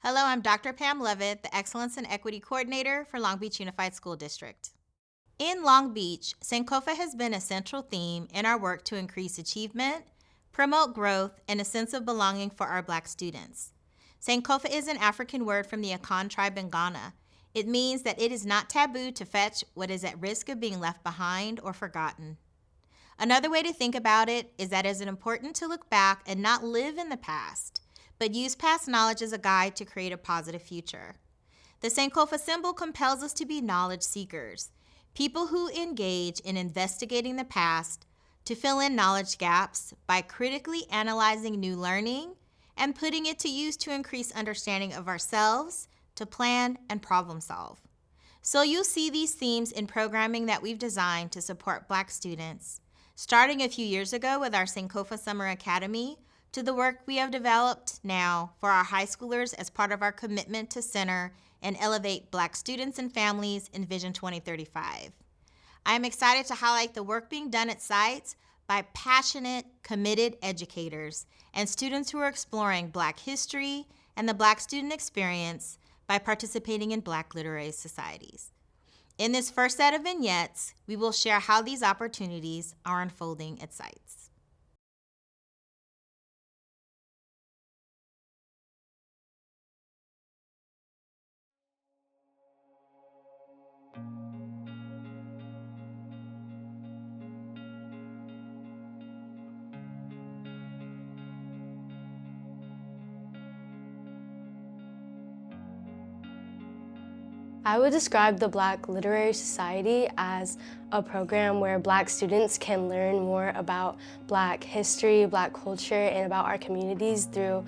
Hello, I'm Dr. Pam Levitt, the Excellence and Equity Coordinator for Long Beach Unified School District. In Long Beach, Sankofa has been a central theme in our work to increase achievement, promote growth, and a sense of belonging for our Black students. Sankofa is an African word from the Akan tribe in Ghana. It means that it is not taboo to fetch what is at risk of being left behind or forgotten. Another way to think about it is that it is important to look back and not live in the past, but use past knowledge as a guide to create a positive future. The Sankofa symbol compels us to be knowledge seekers, people who engage in investigating the past to fill in knowledge gaps by critically analyzing new learning and putting it to use to increase understanding of ourselves, to plan and problem solve. So you'll see these themes in programming that we've designed to support Black students, starting a few years ago with our Sankofa Summer Academy, to the work we have developed now for our high schoolers as part of our commitment to center and elevate Black students and families in Vision 2035. I am excited to highlight the work being done at sites by passionate, committed educators and students who are exploring Black history and the Black student experience by participating in Black literary societies. In this first set of vignettes, we will share how these opportunities are unfolding at sites. I would describe the Black Literary Society as a program where Black students can learn more about Black history, Black culture, and about our communities through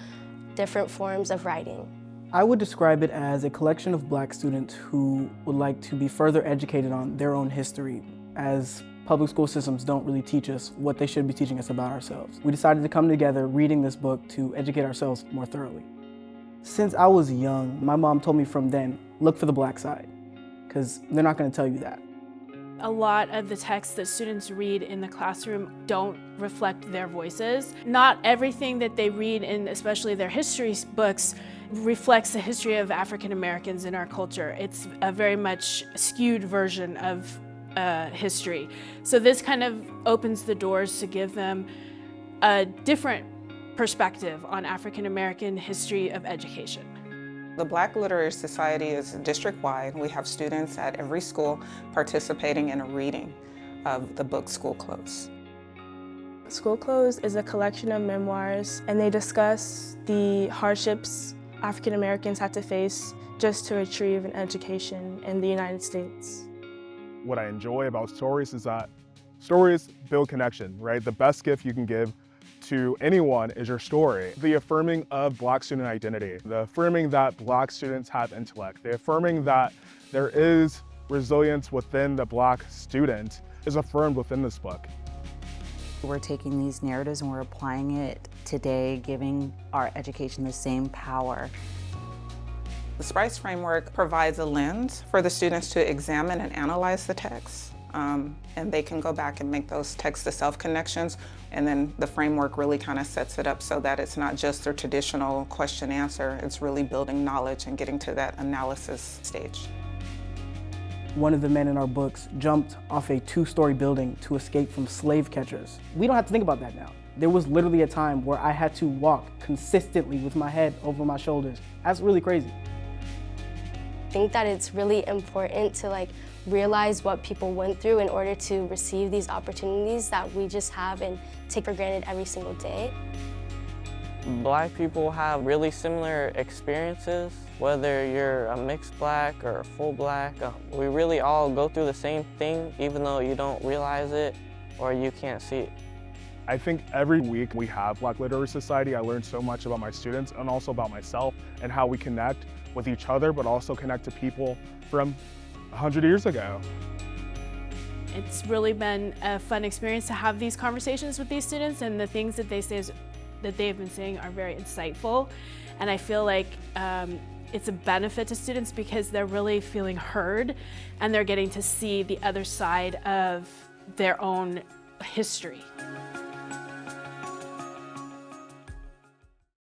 different forms of writing. I would describe it as a collection of Black students who would like to be further educated on their own history, as public school systems don't really teach us what they should be teaching us about ourselves. We decided to come together reading this book to educate ourselves more thoroughly. Since I was young, my mom told me from then, look for the Black side, because they're not going to tell you that. A lot of the texts that students read in the classroom don't reflect their voices. Not everything that they read in especially their history books reflects the history of African Americans in our culture. It's a very much skewed version of history. So this kind of opens the doors to give them a different perspective on African American history of education. The Black Literary Society is district-wide. We have students at every school participating in a reading of the book School Clothes. School Clothes is a collection of memoirs, and they discuss the hardships African Americans had to face just to retrieve an education in the United States. What I enjoy about stories is that stories build connection, right? The best gift you can give to anyone is your story. The affirming of Black student identity, the affirming that Black students have intellect, the affirming that there is resilience within the Black student is affirmed within this book. We're taking these narratives and we're applying it today, giving our education the same power. The Sprites framework provides a lens for the students to examine and analyze the text. And they can go back and make those text-to-self connections, and then the framework really kind of sets it up so that it's not just a traditional question-answer, it's really building knowledge and getting to that analysis stage. One of the men in our books jumped off a 2-story building to escape from slave catchers. We don't have to think about that now. There was literally a time where I had to walk consistently with my head over my shoulders. That's really crazy. I think that it's really important to realize what people went through in order to receive these opportunities that we just have and take for granted every single day. Black people have really similar experiences, whether you're a mixed Black or a full Black. We really all go through the same thing, even though you don't realize it or you can't see it. I think every week we have Black Literary Society, I learn so much about my students and also about myself and how we connect with each other, but also connect to people from 100 years ago. It's really been a fun experience to have these conversations with these students, and the things that they've been saying are very insightful. And I feel like it's a benefit to students because they're really feeling heard and they're getting to see the other side of their own history.